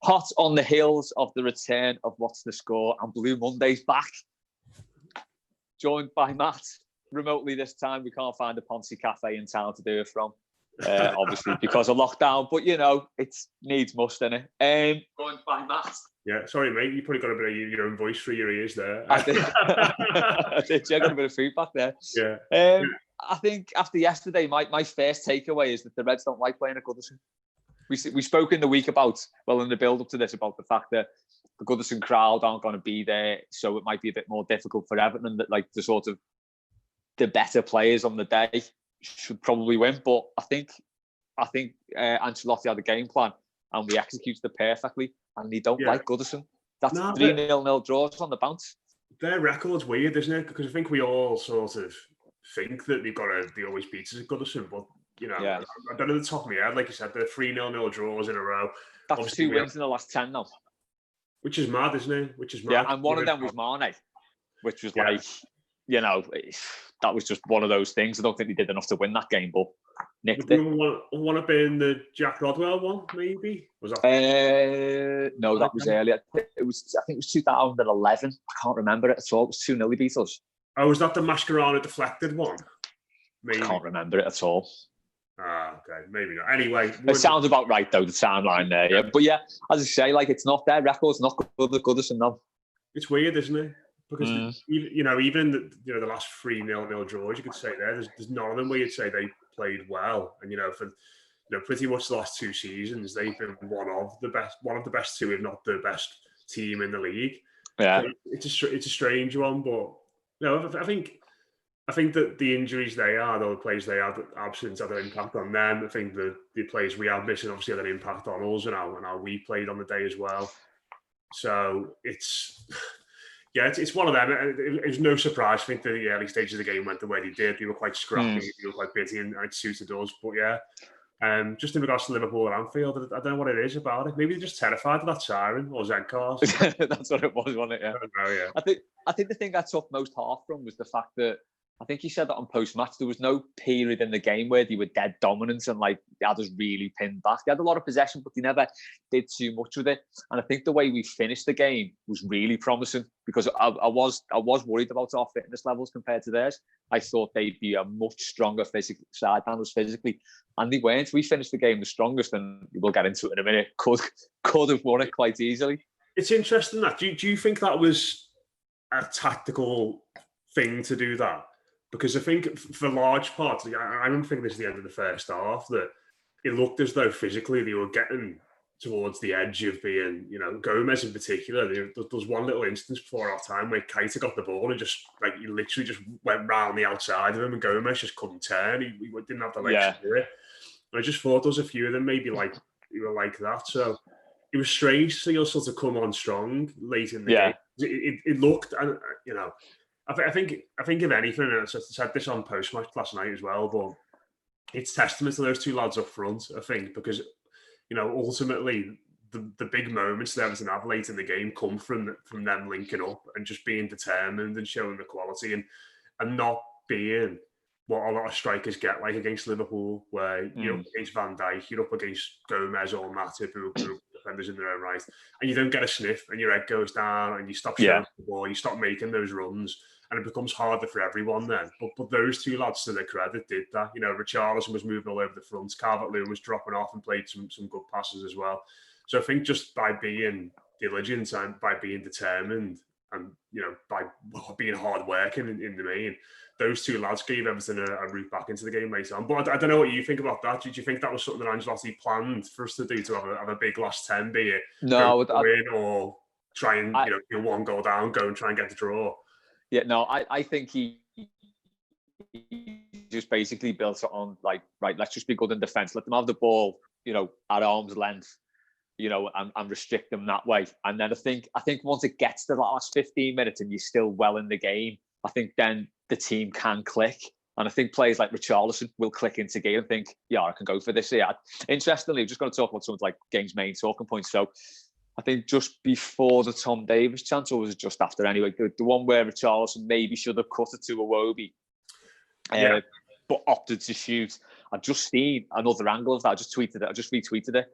hot on the heels of the return of What's the Score and Blue Monday's back. Joined by Matt remotely this time. We can't find a Ponzi cafe in town to do it from, obviously because of lockdown. But it needs must, innit? Joined by Matt. Yeah, sorry, mate. You probably got a bit of your own voice through your ears there. I did. I did. You got a bit of feedback there. Yeah. I think after yesterday, my first takeaway is that the Reds don't like playing at Goodison. We spoke in the week in the build up to this, about the fact that the Goodison crowd aren't going to be there, so it might be a bit more difficult for Everton. That the better players on the day should probably win. But I think Ancelotti had a game plan and we executed it perfectly. And they don't like Goodison. That's 3-0 draws on the bounce. Their record's weird, isn't it? Because I think we all sort of think that they always beat us at Goodison, but I don't know the top of my head. Like you said, they're 3-0 draws in a row. That's obviously 2 wins in the last 10 now. Which is mad, isn't it? Yeah, and one of them was Mane, which was that was just one of those things. I don't think they did enough to win that game, but nicked it. Want to be in the Jack Rodwell one, maybe? Was that? No, that was earlier. I think it was 2011. I can't remember it at all. It was 2-0 beat us. Oh, was that the Mascherano deflected one? Maybe. I can't remember it at all. Okay, maybe not. Anyway, it sounds about right though. The timeline there, yeah. But yeah, as I say, it's not their record's not good at Goodison now. It's weird, isn't it? Because even the last 3-0 draws, you could say there's none of them where you'd say they played well. And for pretty much the last 2 seasons, they've been one of the best 2, if not the best team in the league. Yeah, so it's a strange one, but I think that the injuries the players they had absent had an impact on them. I think the players we had missing obviously had an impact on us and how we played on the day as well. So it's one of them. It was no surprise. I think the early stages of the game went the way they did. They were quite scrappy, they were quite busy, and it suited us. But just in regards to Liverpool and Anfield, I don't know what it is about it. Maybe they're just terrified of that siren or Z cars. That's what it was, wasn't it? Yeah. I don't know, yeah. I think the thing I took most heart from was the fact that I think he said that on post-match, there was no period in the game where they were dead dominant and they had us really pinned back. They had a lot of possession, but they never did too much with it. And I think the way we finished the game was really promising, because I was worried about our fitness levels compared to theirs. I thought they'd be a much stronger physical side than us physically, and they weren't. We finished the game the strongest, and we'll get into it in a minute. Could have won it quite easily. It's interesting that. Do you think that was a tactical thing to do that? Because I think for large parts, I remember thinking this at the end of the first half, that it looked as though physically they were getting towards the edge of being, Gomez in particular. There was one little instance before our time where Keita got the ball and just he literally just went round the outside of him, and Gomez just couldn't turn. He didn't have the legs to do it. And I just thought there was a few of them maybe they were like that. So it was strange to see us sort of come on strong late in the game. It looked, I think if anything, and I said this on post-match last night as well, but it's testament to those 2 lads up front, I think, because, ultimately the big moments that Everton have late in the game come from them linking up and just being determined and showing the quality and not being what a lot of strikers get, like against Liverpool, where you're up against Van Dijk, you're up against Gomez or Matip, who are defenders in their own right, and you don't get a sniff and your head goes down and you stop showing the ball, you stop making those runs. And it becomes harder for everyone then. But those 2 lads, to their credit, did that. Richarlison was moving all over the front. Calvert-Lewin was dropping off and played some good passes as well. So I think just by being diligent and by being determined and, by being hard-working in the main, those 2 lads gave Everton a route back into the game later on. But I don't know what you think about that. Did you think that was something that Ancelotti planned for us to do, to have a big last 10, be it win or try and, do 1 goal down, go and try and get the draw? Yeah, no, I think he just basically built it on right, let's just be good in defence. Let them have the ball, at arm's length, and restrict them that way. And then I think once it gets to the last 15 minutes and you're still well in the game, I think then the team can click. And I think players like Richarlison will click into game and think, yeah, I can go for this. Yeah. Interestingly, we're just going to talk about some of game's main talking points. So I think just before the Tom Davies chance, or was it just after anyway? The one where Richarlison maybe should have cut it to Iwobi, but opted to shoot. I've just seen another angle of that. I just retweeted it.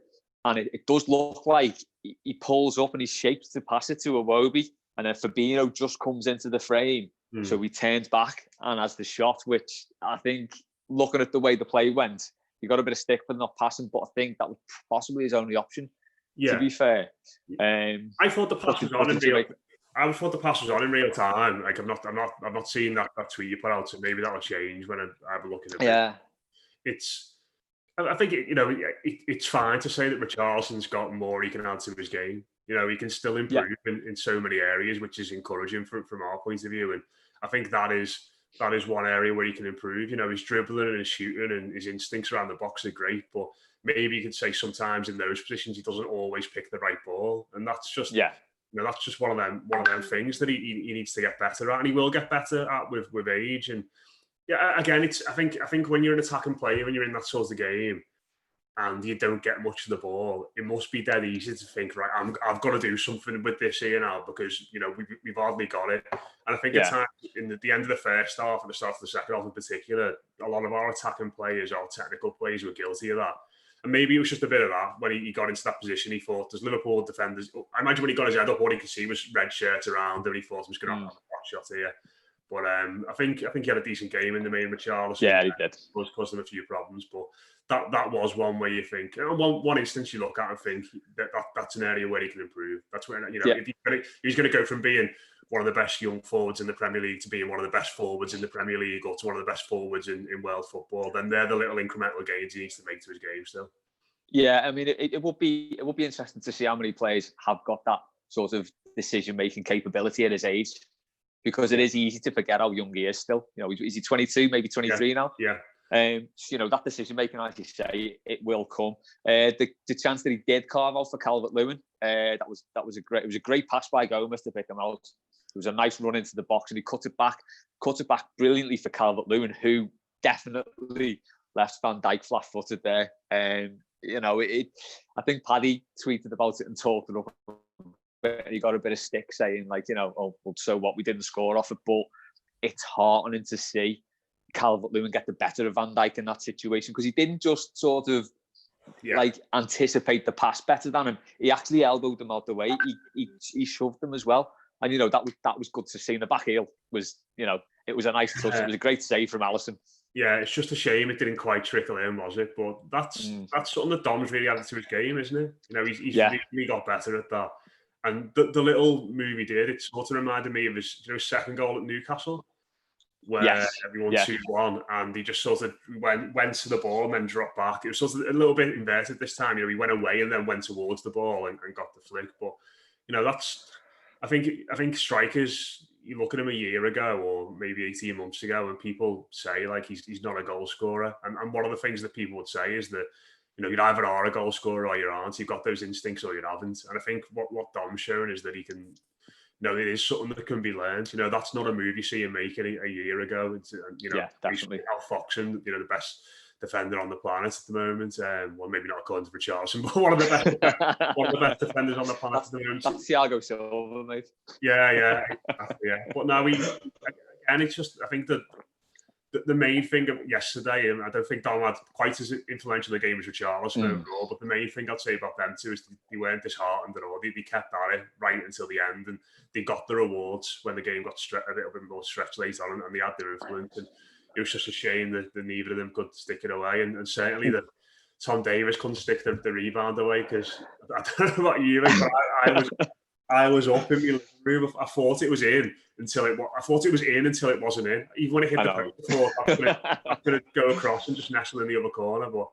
and it does look like he pulls up and he shapes to pass it to Iwobi, and then Fabinho just comes into the frame. So he turns back and has the shot, which I think, looking at the way the play went, he got a bit of stick for not passing, but I think that was possibly his only option, to be fair. I thought the pass was on in real. I thought the pass was on in real time. Like I'm not seeing that tweet you put out, so maybe that'll change when I have a look at it. Yeah, I think it's fine to say that Richarlison's got more he can add to his game. You know, he can still improve in so many areas, which is encouraging from our point of view. And I think that is one area where he can improve. You know, his dribbling and his shooting and his instincts around the box are great, but maybe you could say sometimes in those positions he doesn't always pick the right ball, and that's just that's just one of them things that he needs to get better at, and he will get better at with age. And again, I think when you're an attacking player and you're in that sort of game and you don't get much of the ball, it must be dead easy to think, right, I've got to do something with this here now, because we've hardly got it. And I think at times in the end of the first half and the start of the second half in particular, a lot of our attacking players, our technical players, were guilty of that. And maybe it was just a bit of that when he got into that position. He thought, there's Liverpool defenders. I imagine when he got his head up, all he could see was red shirts around, and he thought he was going to have a hot shot here. But I think he had a decent game in the main with Richarlison. Yeah, he did. Caused them a few problems, but that was one where you think, one instance you look at and think that's an area where he can improve. That's where if he's going to go from being one of the best young forwards in the Premier League to being one of the best forwards in the Premier League, or to one of the best forwards in world football, then they're the little incremental gains he needs to make to his game still. Yeah, I mean, it would be interesting to see how many players have got that sort of decision-making capability at his age, because it is easy to forget how young he is still. Is he 22, maybe 23 now? Yeah. That decision-making, as you say, it will come. The chance that he did carve out for Calvert-Lewin, it was a great pass by Gomez to pick him out. It was a nice run into the box, and he cut it back brilliantly for Calvert-Lewin, who definitely left Van Dijk flat-footed there. I think Paddy tweeted about it and talked it up. He got a bit of stick saying, so what, we didn't score off it, but it's heartening to see Calvert-Lewin get the better of Van Dijk in that situation, because he didn't just sort of anticipate the pass better than him. He actually elbowed him out the way. He shoved him as well. And that was good to see. And the back heel was, it was a nice touch. It was a great save from Alisson. Yeah, it's just a shame it didn't quite trickle in, was it? But that's something that Dom's really added to his game, isn't it? He's really got better at that. And the little move he did, it sort of reminded me of his second goal at Newcastle, where everyone 2-1, and he just sort of went to the ball and then dropped back. It was sort of a little bit inverted this time. He went away and then went towards the ball and got the flick. But that's. I think strikers, you look at him a year ago or maybe 18 months ago, and people say he's not a goal scorer. And one of the things that people would say is that you either are a goal scorer or you aren't. You've got those instincts or you haven't. And I think what Dom's shown is that he can. It is something that can be learned. That's not a move you see him making a year ago. Definitely. Al Foxen, the best defender on the planet at the moment. Well, maybe not according to Richarlison, but one of the best defenders on the planet at the moment. That's Thiago Silva, mate. Yeah. But now it's just, I think that the main thing of yesterday, and I don't think Dom had quite as influential a game as Richarlison overall, but the main thing I'd say about them too is they weren't disheartened at all. They kept at it right until the end, and they got the rewards when the game got a little bit more stretched later on, and they had their influence. And it was just a shame that neither of them could stick it away, and certainly that Tom Davies couldn't stick the rebound away, because I don't know about you, but I was up in my living room. I thought it was in until it wasn't in. Even when it hit the post, I thought I was going to go across and just nestle in the other corner. But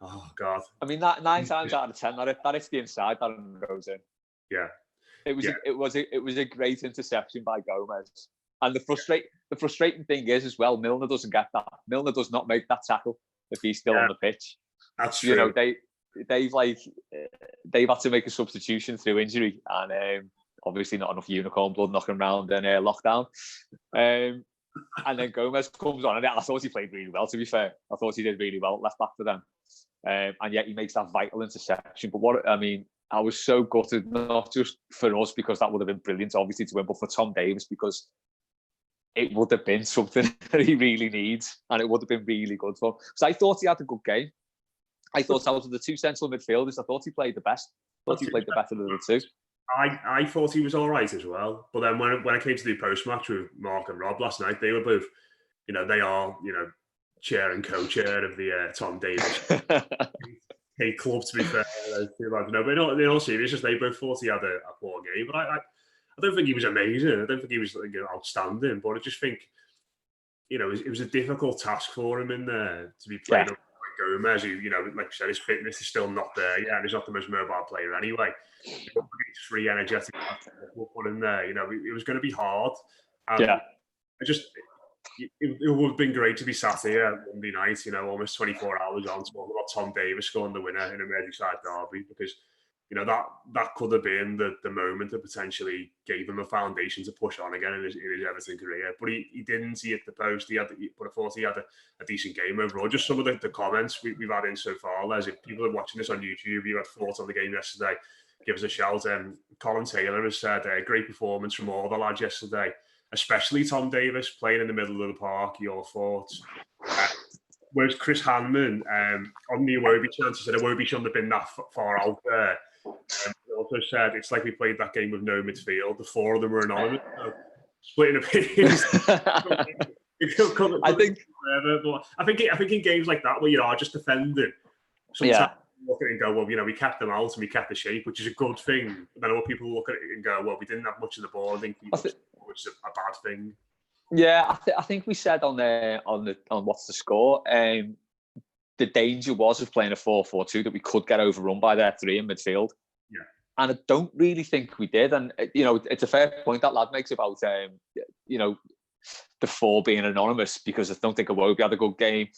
oh god! I mean, that 9 times out of 10, that hits the inside, that goes in. Yeah, it was a great interception by Gomez. And the frustrating thing is as well, Milner doesn't get that. Milner does not make that tackle if he's still on the pitch. That's true. They've had to make a substitution through injury, and obviously not enough unicorn blood knocking around in lockdown. And then Gomez comes on, and I thought he played really well. To be fair, I thought he did really well left back for them, and yet he makes that vital interception. But I was so gutted, not just for us because that would have been brilliant, obviously, to win, but for Tom Davies, because it would have been something that he really needs, and it would have been really good for him. So I thought he had a good game. I thought out of the two central midfielders, I thought he played the best. I thought he played the better of the two. I thought he was all right as well. But then when I came to do post-match with Mark and Rob last night, they were both, they are, chair and co-chair of the Tom Davies club, to be fair. But in all seriousness, they both thought he had a poor game. But I don't think he was amazing. I don't think he was outstanding. But I just think, it was a difficult task for him in there to be playing up like Gomez, who, like I said, his fitness is still not there yet, and he's not the most mobile player anyway. Three energetic people put in there, it was going to be hard. And it would have been great to be sat here Monday night, almost 24 hours on, talking about Tom Davies scoring the winner in a Merseyside derby, because that could have been the moment that potentially gave him a foundation to push on again in his Everton career. But he didn't. He hit the post. But I thought he had a decent game overall. Just some of the comments we've had in so far, Les. If people are watching this on YouTube, you had thoughts on the game yesterday, give us a shout. Colin Taylor has said, great performance from all the lads yesterday, especially Tom Davies playing in the middle of the park. Your thoughts? Whereas Chris Hanman, on the Iwobi chance, he said Iwobi shouldn't have been that far out there. He also said it's like we played that game with no midfield. The four of them were anonymous. So splitting opinions. I think in games like that where you are just defending, sometimes you look at it and go, well, we kept them out and we kept the shape, which is a good thing. But then other people look at it and go, well, we didn't have much of the ball. I think which is a bad thing. Yeah, I think we said on what's the score. The danger was of playing a 4-4-2 that we could get overrun by their three in midfield. Yeah. And I don't really think we did. And, it's a fair point that lad makes about, the four being anonymous, because I don't think Iwobi had a good game.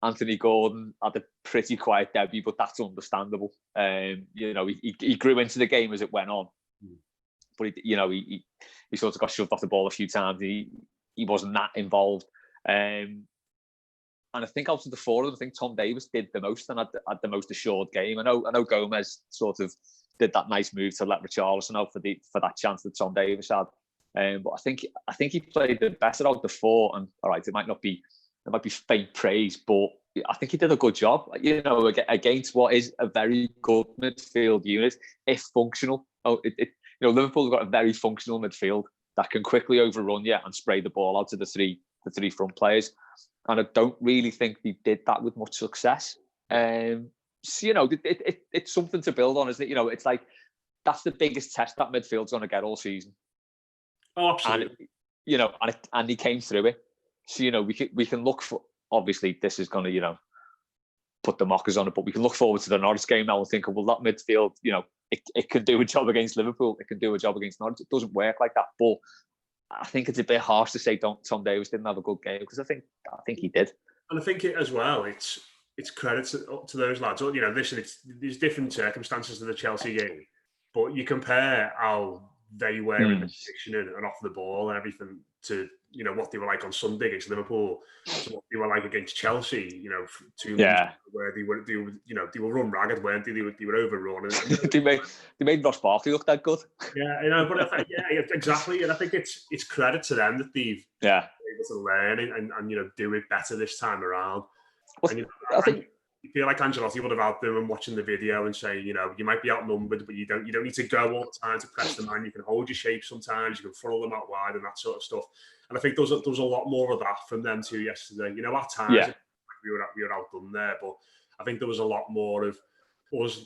Anthony Gordon had a pretty quiet debut, but that's understandable. He grew into the game as it went on. But, he sort of got shoved off the ball a few times. He wasn't that involved. And I think out of the four of them, I think Tom Davies did the most and had the most assured game. I know Gomez sort of did that nice move to let Richarlison out for that chance that Tom Davies had. But I think he played the best out of the four. And all right, it might be faint praise, but I think he did a good job. Against what is a very good midfield unit, if functional. Liverpool have got a very functional midfield that can quickly overrun you and spray the ball out to the three front players. And I don't really think they did that with much success. So, it's something to build on, isn't it? It's like that's the biggest test that midfield's going to get all season. Oh, absolutely. And he came through it. So, we can look for, obviously this is going to, put the mockers on it, but we can look forward to the Norwich game now and think, well, that midfield, it can do a job against Liverpool. It can do a job against Norwich. It doesn't work like that. But I think it's a bit harsh to say Tom Davies didn't have a good game, because I think he did. And I think it as well. It's credit to those lads. Listen, there's different circumstances to the Chelsea game, but you compare how they were in the positioning and off the ball and everything to what they were like on Sunday against Liverpool, to what they were like against Chelsea. 2 months where they were run ragged, weren't they? They were overrun. they made Ross Barkley look that good. Yeah, but exactly. And I think it's credit to them that they've been able to learn and do it better this time around. And, I think you feel like Ancelotti would have out there and watching the video and say, you might be outnumbered, but you don't need to go all the time to press the man. You can hold your shape sometimes. You can funnel them out wide and that sort of stuff. And I think there was a lot more of that from them too yesterday. At times we were outdone there, but I think there was a lot more of us,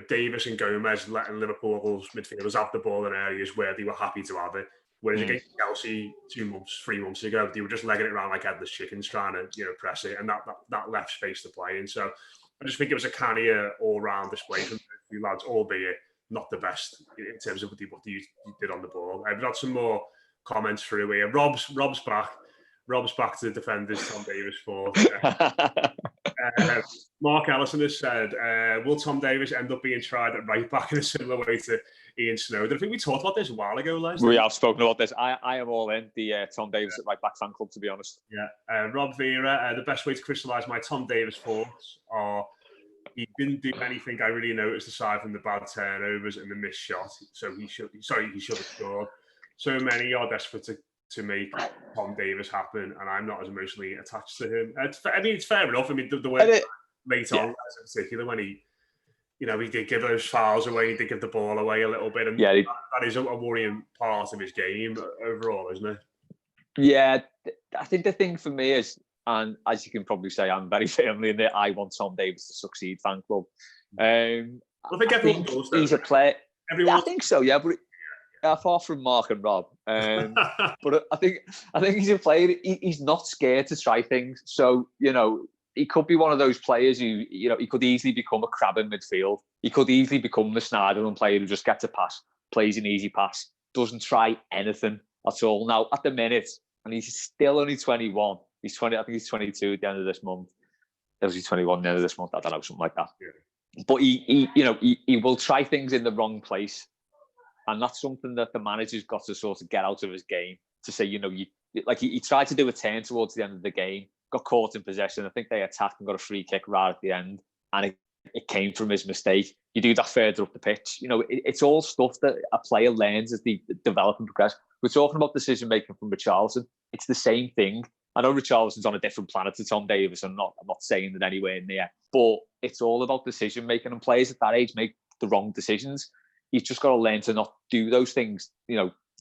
Davies and Gomez letting Liverpool's midfielders have the ball in areas where they were happy to have it. Whereas against Chelsea 3 months ago, they were just legging it around like headless chickens, trying to press it, and that left space to play in. So I just think it was a cannier all-round display from the few lads, albeit not the best in terms of what you did on the ball. I've got some more comments through here. Rob's back. Rob's back to the defenders, Tom Davies for. Mark Ellison has said, will Tom Davies end up being tried at right back in a similar way to Ian Snowden? I think we talked about this a while ago, Les. We have spoken about this. I am all in the Tom Davies at right back fan club, to be honest. Yeah. Rob Vera, the best way to crystallise my Tom Davies thoughts are he didn't do anything I really noticed aside from the bad turnovers and the missed shot. So he should have scored. So many are desperate to make Tom Davies happen, and I'm not as emotionally attached to him. It's fair enough. I mean, the way late on, as in particular, when he did give those fouls away, he did give the ball away a little bit, and that is a worrying part of his game overall, isn't it? Yeah, I think the thing for me is, and as you can probably say, I'm very firmly in the I want Tom Davies to succeed fan club. I think everyone does. He's a player. Everyone, I think so, yeah, but apart from Mark and Rob, but I think he's a player. He's not scared to try things. So he could be one of those players who he could easily become a crab in midfield. He could easily become the Snyderland player who just gets a pass, plays an easy pass, doesn't try anything at all. Now at the minute, and he's still only 21. He's 20. I think he's 22 at the end of this month. Was he 21 at the end of this month? I don't know, something like that. Yeah. But he will try things in the wrong place. And that's something that the manager's got to sort of get out of his game, to say, he tried to do a turn towards the end of the game, got caught in possession. I think they attacked and got a free kick right at the end. And it came from his mistake. You do that further up the pitch. It's all stuff that a player learns as they develop and progress. We're talking about decision-making from Richarlison. It's the same thing. I know Richarlison's on a different planet to Tom Davies. I'm not saying that anywhere near. But it's all about decision-making, and players at that age make the wrong decisions. He's just got to learn to not do those things,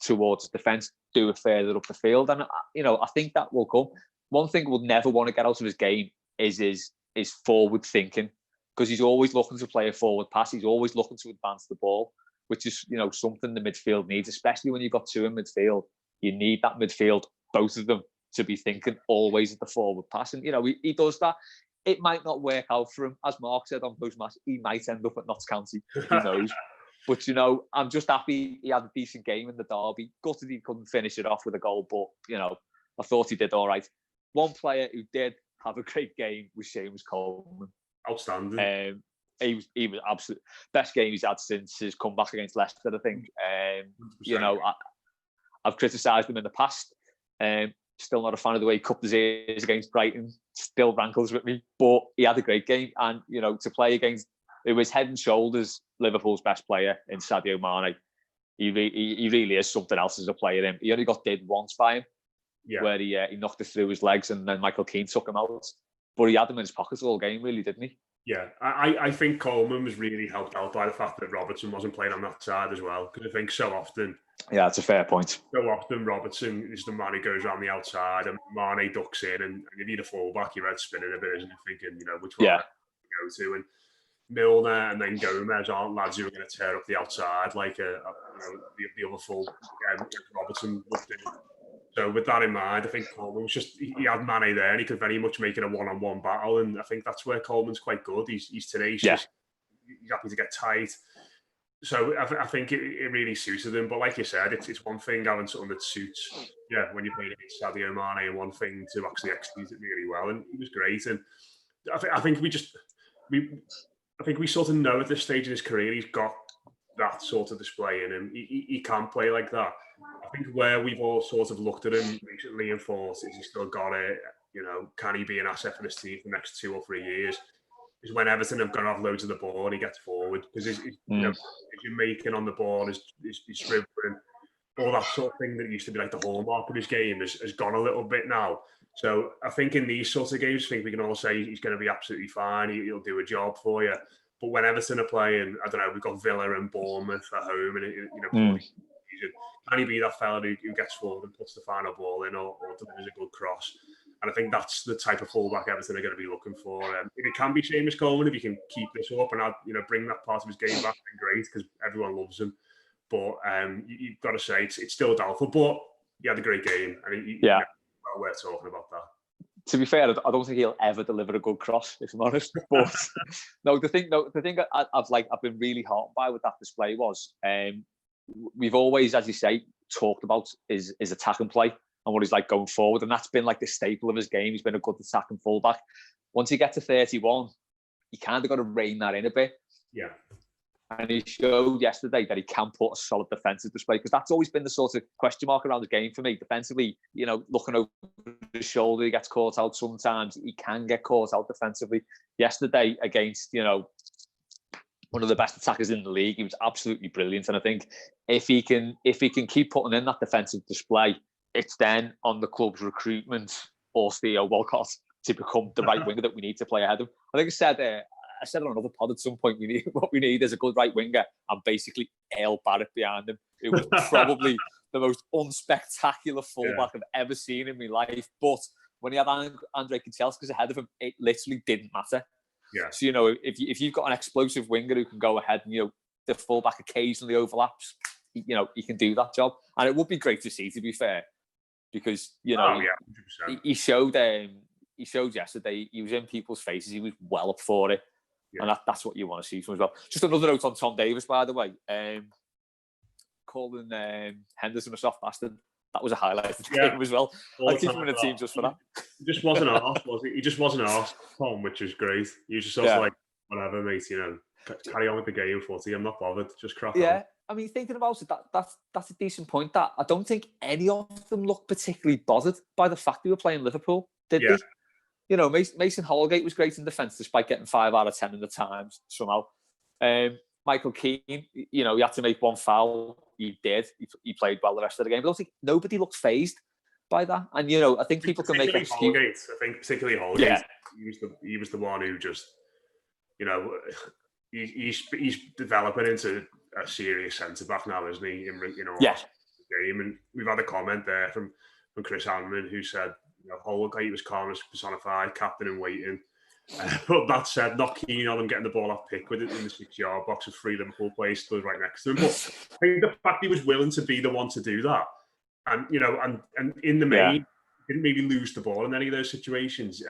towards defence, do it further up the field. And, I think that will come. One thing we'll never want to get out of his game is his forward thinking, because he's always looking to play a forward pass. He's always looking to advance the ball, which is, something the midfield needs, especially when you've got two in midfield. You need that midfield, both of them, to be thinking always at the forward pass. And, he does that. It might not work out for him. As Mark said on post-match, he might end up at Notts County. Who knows? But, I'm just happy he had a decent game in the derby. Gutted he couldn't finish it off with a goal, but, I thought he did all right. One player who did have a great game was Seamus Coleman. Outstanding. He was absolute best game he's had since his comeback against Leicester, I think. I've criticised him in the past. Still not a fan of the way he cupped his ears against Brighton. Still rankles with me. But he had a great game. And, to play against, it was head and shoulders Liverpool's best player in Sadio Mane. He really is something else as a player. He only got did once by him, where he knocked it through his legs, and then Michael Keane took him out. But he had him in his pockets all game, really, didn't he? Yeah, I think Coleman was really helped out by the fact that Robertson wasn't playing on that side as well. Because I think so often... Yeah, that's a fair point. So often Robertson is the man who goes around the outside and Mane ducks in, and you need a fullback. You're spinning a bit, isn't it? Thinking, which one to go to. And Milner and then Gomez aren't lads who are going to tear up the outside like the other full Robertson would do. So with that in mind, I think Coleman was just, he had Mane there and he could very much make it a one-on-one battle, and I think that's where Coleman's quite good. He's tenacious, he's happy to get tight. So I think it really suited him. But like you said, it's one thing having something that suits, when you're playing against Sadio Mane, and one thing to actually execute it really well. And he was great. And I think we sort of know at this stage in his career, he's got that sort of display in him. He can play like that. I think where we've all sort of looked at him recently and thought, is he still got it? Can he be an asset for this team for the next 2 or 3 years? Is when Everton have gone off loads of the ball and he gets forward, because his making on the ball, his dribbling, all that sort of thing that used to be like the hallmark of his game has gone a little bit now. So I think in these sorts of games, I think we can all say he's going to be absolutely fine. He'll do a job for you. But when Everton are playing, I don't know, we've got Villa and Bournemouth at home, and can he be that fella who gets forward and puts the final ball in, or delivers a good cross? And I think that's the type of fullback Everton are going to be looking for. If it can be Seamus Coleman, if he can keep this up and add, bring that part of his game back, then great, because everyone loves him. But you've got to say it's still doubtful. But he had a great game, and well worth talking about that. To be fair, I don't think he'll ever deliver a good cross, if I'm honest. But the thing I've been really heartened by with that display was we've always, as you say, talked about his attack and play and what he's like going forward, and that's been like the staple of his game. He's been a good attacking fullback. Once you get to 31, you kind of got to rein that in a bit. Yeah. And he showed yesterday that he can put a solid defensive display, because that's always been the sort of question mark around the game for me. Defensively, looking over his shoulder, he gets caught out sometimes. He can get caught out defensively. Yesterday against, one of the best attackers in the league, he was absolutely brilliant. And I think if he can keep putting in that defensive display, it's then on the club's recruitment or Theo Walcott to become the right winger that we need to play ahead of. I think I said on another pod at some point, what we need is a good right winger and basically Earl Barrett behind him, who was probably the most unspectacular fullback I've ever seen in my life. But when he had Andre Kanchelskis ahead of him, it literally didn't matter. Yeah. So, if you've got an explosive winger who can go ahead and, the fullback occasionally overlaps, he can do that job. And it would be great to see, to be fair, because, he showed yesterday, he was in people's faces, he was well up for it. Yeah. And that's what you want to see from him as well. Just another note on Tom Davies, by the way. Calling Henderson a soft bastard. That was a highlight of the game as well. I'd keep him in the team just for that. He just wasn't asked, was he? He just wasn't asked, Tom, which is great. He was just sort of like, whatever, mate, carry on with the game, footy. I'm not bothered. Just crack on. Yeah, I mean, thinking about it, that's a decent point. That I don't think any of them looked particularly bothered by the fact they were playing Liverpool, did they? Mason Holgate was great in defence despite getting 5 out of 10 in the times somehow. Michael Keane, he had to make one foul. He did. He played well the rest of the game. But I don't think nobody looked fazed by that. And I think people can make excuses. I think particularly Holgate. Yeah. He was the one who just, he's developing into a serious centre back now, isn't he? Yeah. Game, and we've had a comment there from Chris Hanman who said, Holgate was calmness personified, captain in waiting. But that said, not keen on him getting the ball off pick with it in the 6-yard box with 3 Liverpool players stood right next to him. But I think the fact he was willing to be the one to do that, and and in the main, didn't really lose the ball in any of those situations.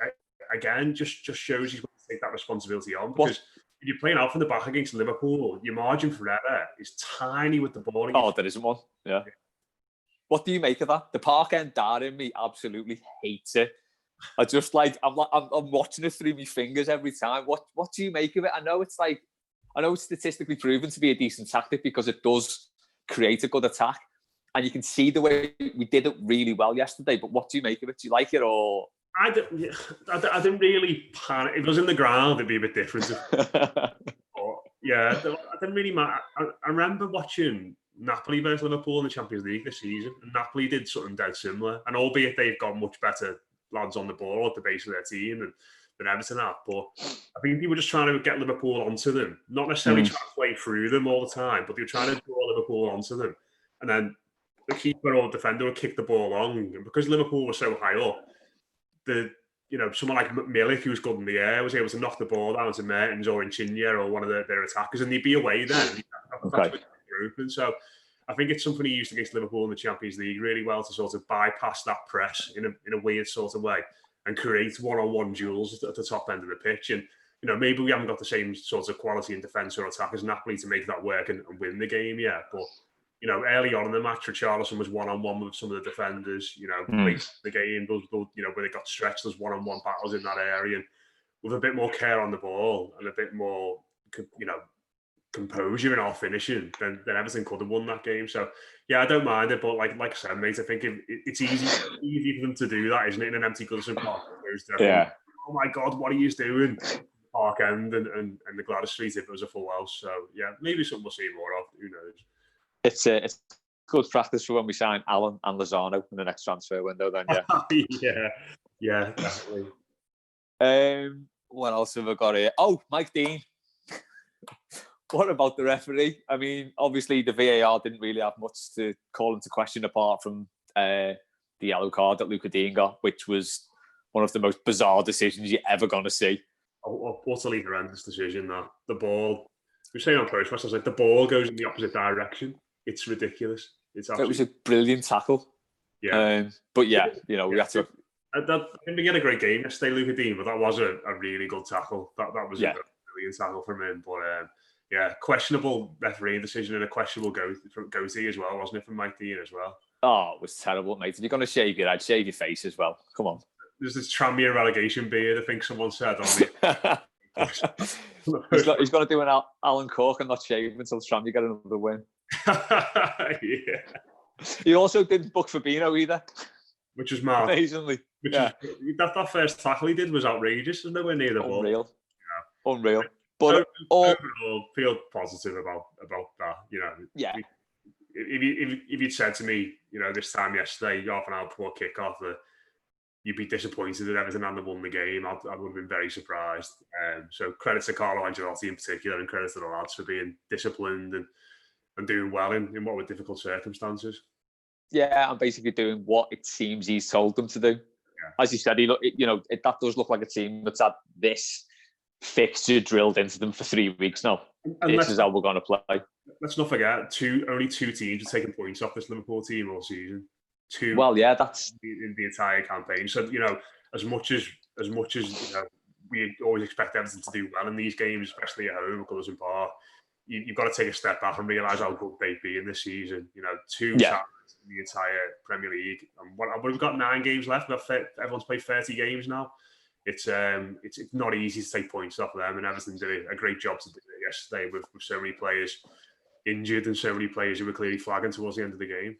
Again, just shows he's going to take that responsibility on, because if you're playing out from the back against Liverpool, your margin for error is tiny with the ball. Oh, there isn't one. Yeah. What do you make of that? The Park End dad in me absolutely hates it. I just I'm watching it through my fingers every time. What do you make of it? I know it's statistically proven to be a decent tactic because it does create a good attack, and you can see the way we did it really well yesterday. But what do you make of it? Do you like it or? I didn't really panic. If it was in the ground, it'd be a bit different. But yeah, I didn't really matter. I remember watching Napoli versus Liverpool in the Champions League this season, and Napoli did something dead similar. And albeit they've got much better lads on the ball at the base of their team than Everton have, but I think people were just trying to get Liverpool onto them, not necessarily trying to play through them all the time, but they were trying to draw Liverpool onto them, and then the keeper or defender would kick the ball long, and because Liverpool was so high up, someone like Milik, who was good in the air, was able to knock the ball down to Mertens or Insigne or one of their attackers, and they'd be away then. Okay. And so I think it's something he used against Liverpool in the Champions League really well, to sort of bypass that press in a weird sort of way and create one-on-one duels at the top end of the pitch. And, maybe we haven't got the same sort of quality in defence or attack as Napoli to make that work and win the game yet. But, early on in the match, Richarlison was one-on-one with some of the defenders, late the game, where they got stretched, there's one-on-one battles in that area. And with a bit more care on the ball and a bit more, composure in our finishing, then Everton could have won that game. So yeah, I don't mind it, but like I said, mate, I think it's easy for them to do that, isn't it, in an empty Goodison Park? Yeah. Oh my God, what are you doing? Park End and the Gladys Street if it was a full house. So yeah, maybe something we'll see more of. Who knows? It's good practice for when we sign Allen and Lozano in the next transfer window. Then yeah, definitely. What else have I got here? Oh, Mike Dean. What about the referee? I mean, obviously the VAR didn't really have much to call into question apart from the yellow card that Luca Dean got, which was one of the most bizarre decisions you're ever going to see. Utterly horrendous decision, that. The ball, we were saying on post, I was like, the ball goes in the opposite direction. It's ridiculous. It was a brilliant tackle. Yeah. But yeah, we had to... I think we had a great game yesterday, Luca Dean, but that was a really good tackle. That was a brilliant tackle from him. But yeah, questionable refereeing decision and a questionable goatee as well, wasn't it, from Mike Dean as well? Oh, it was terrible, mate. If you're going to shave your head, shave your face as well. Come on. There's this Tranmere relegation beard, I think someone said on it. he's going to do an Alan Cork and not shave until Tranmere get another win. Yeah. He also didn't book Fabinho either. Which was mad. Amazingly. That first tackle he did was outrageous. There's nowhere near the ball. Unreal. But overall, feel positive about that. Yeah. If you'd said to me, this time yesterday, half an hour before kickoff, that you'd be disappointed that Everton hadn't won the game. I would have been very surprised. So credit to Carlo Ancelotti in particular, and credit to the lads for being disciplined and doing well in what were difficult circumstances. Yeah, and basically doing what it seems he's told them to do. Yeah. As you said, that does look like a team that's had this fixture drilled into them for 3 weeks now. And this is how we're going to play. Let's not forget, only 2 teams are taking points off this Liverpool team all season. 2. Well, yeah, that's in the entire campaign. So as much as we always expect Everton to do well in these games, especially at home at Goodison Park, you've got to take a step back and realise how good they've been this season. 2 sides in the entire Premier League, and we've got 9 games left. Everyone's played 30 games now. It's not easy to take points off of them, and Everton did a great job to do it yesterday with so many players injured and so many players who were clearly flagging towards the end of the game.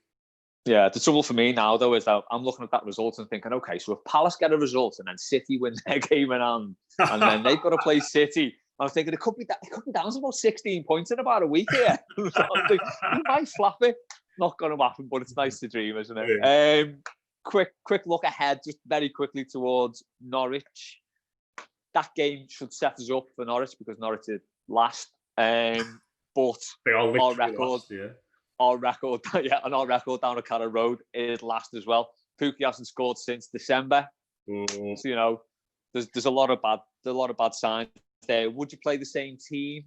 Yeah, the trouble for me now, though, is that I'm looking at that result and thinking, okay, so if Palace get a result and then City win their game in hand, and then they've got to play City, I'm thinking it could be down to about 16 points in about a week here. So you might flap it. Not going to happen, but it's nice to dream, isn't it? Yeah. Quick look ahead, just very quickly towards Norwich. That game should set us up for Norwich because Norwich is last. But our record. Our record down at Carrow Road is last as well. Pukki hasn't scored since December, so there's a lot of bad signs there. Would you play the same team?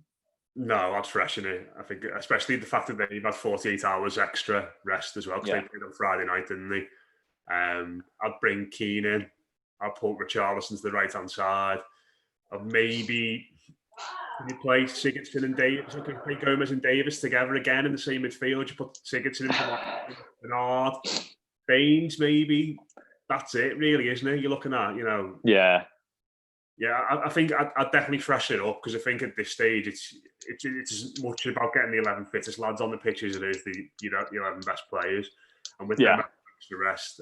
No, I'd freshen it. I think, especially the fact that they've had 48 hours extra rest as well because they played on Friday night, didn't they? I'd bring Keane in. I'd put Richarlison to the right hand side. I'd maybe. Can you play Sigurdsson and Davis? Can you play Gomez and Davis together again in the same midfield? You put Sigurdsson into Bernard, Baines, maybe. That's it, really, isn't it? You're looking at, Yeah. Yeah, I think I'd definitely freshen it up because I think at this stage it's as much about getting the 11 fittest lads on the pitch as it is the 11 best players, and with them extra rest.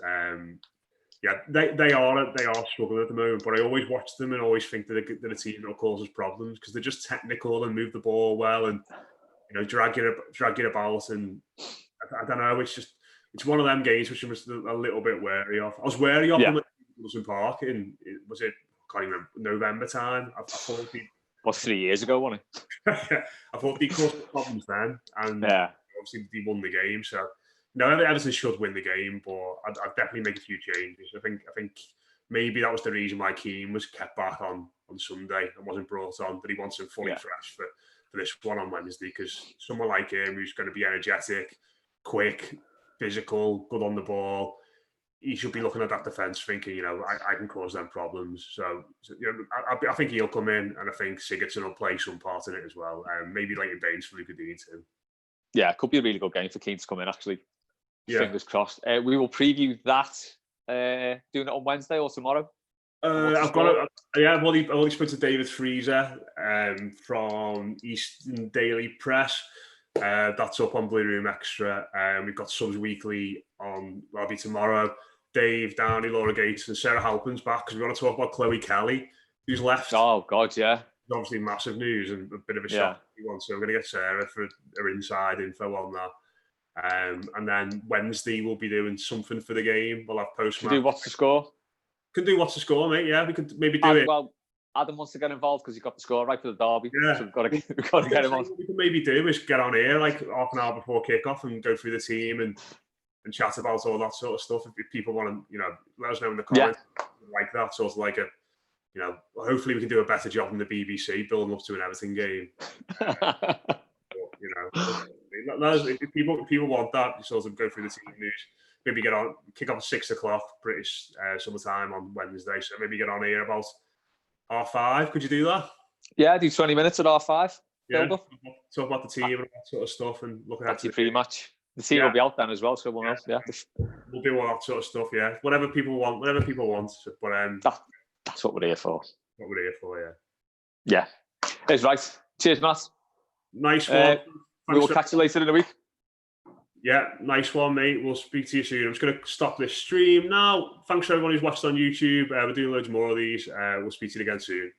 They are struggling at the moment, but I always watch them and always think that they're a team that will cause us problems because they're just technical and move the ball well and drag it about, and I don't know. It's one of them games which I'm just a little bit wary of. I was wary of them at Goodison Park I can't even remember, November time. I thought was 3 years ago, wasn't it? I thought they caused problems then, and obviously they won the game. So. No, Everton should win the game, but I'd definitely make a few changes. I think maybe that was the reason why Keane was kept back on Sunday and wasn't brought on, that he wants him fully fresh for this one on Wednesday, because someone like him who's going to be energetic, quick, physical, good on the ball, he should be looking at that defence thinking, I can cause them problems. So I think he'll come in, and I think Sigurdsson will play some part in it as well. Maybe Leighton Baines for Luca Dean too. Yeah, it could be a really good game for Keane to come in, actually. Fingers crossed. We will preview that. Doing it on Wednesday or tomorrow. I've already spoke to David Freezer from Eastern Daily Press. That's up on Blue Room Extra. We've got subs weekly on. That'll be tomorrow. Dave Downey, Laura Gates, and Sarah Halpin's back because we want to talk about Chloe Kelly, who's left. Oh God, yeah. Obviously, massive news and a bit of a shock. So we're going to get Sarah for her inside info on that. And then Wednesday we'll be doing something for the game. We'll have post-match. Do what's the score? Can do what's the score, mate. Yeah, we could maybe do it. Well, Adam wants to get involved because he got the score right for the derby. Yeah, so we've got to get him on. What we can maybe do is get on here like half an hour before kick-off and go through the team and chat about all that sort of stuff. If people want to, let us know in the comments like that. Sort of like a, hopefully we can do a better job than the BBC building up to an Everton game. If people want that, you sort of go through the team news. Maybe get on, kick off at 6 o'clock British summertime on Wednesday. So maybe get on here about 5:30. Could you do that? Yeah, do 20 minutes at 5:30. Yeah, talk about the team and that sort of stuff and look at your pre-match. The team will be out then as well, so we'll know. Yeah, we'll do all that sort of stuff. Yeah, whatever people want. But that's what we're here for. What we're here for, yeah. Yeah, it's right. Cheers, Matt. Nice one. We will catch you later in the week. Yeah, nice one, mate. We'll speak to you soon. I'm just going to stop this stream now. Thanks for everyone who's watched on YouTube. We're doing loads more of these. We'll speak to you again soon.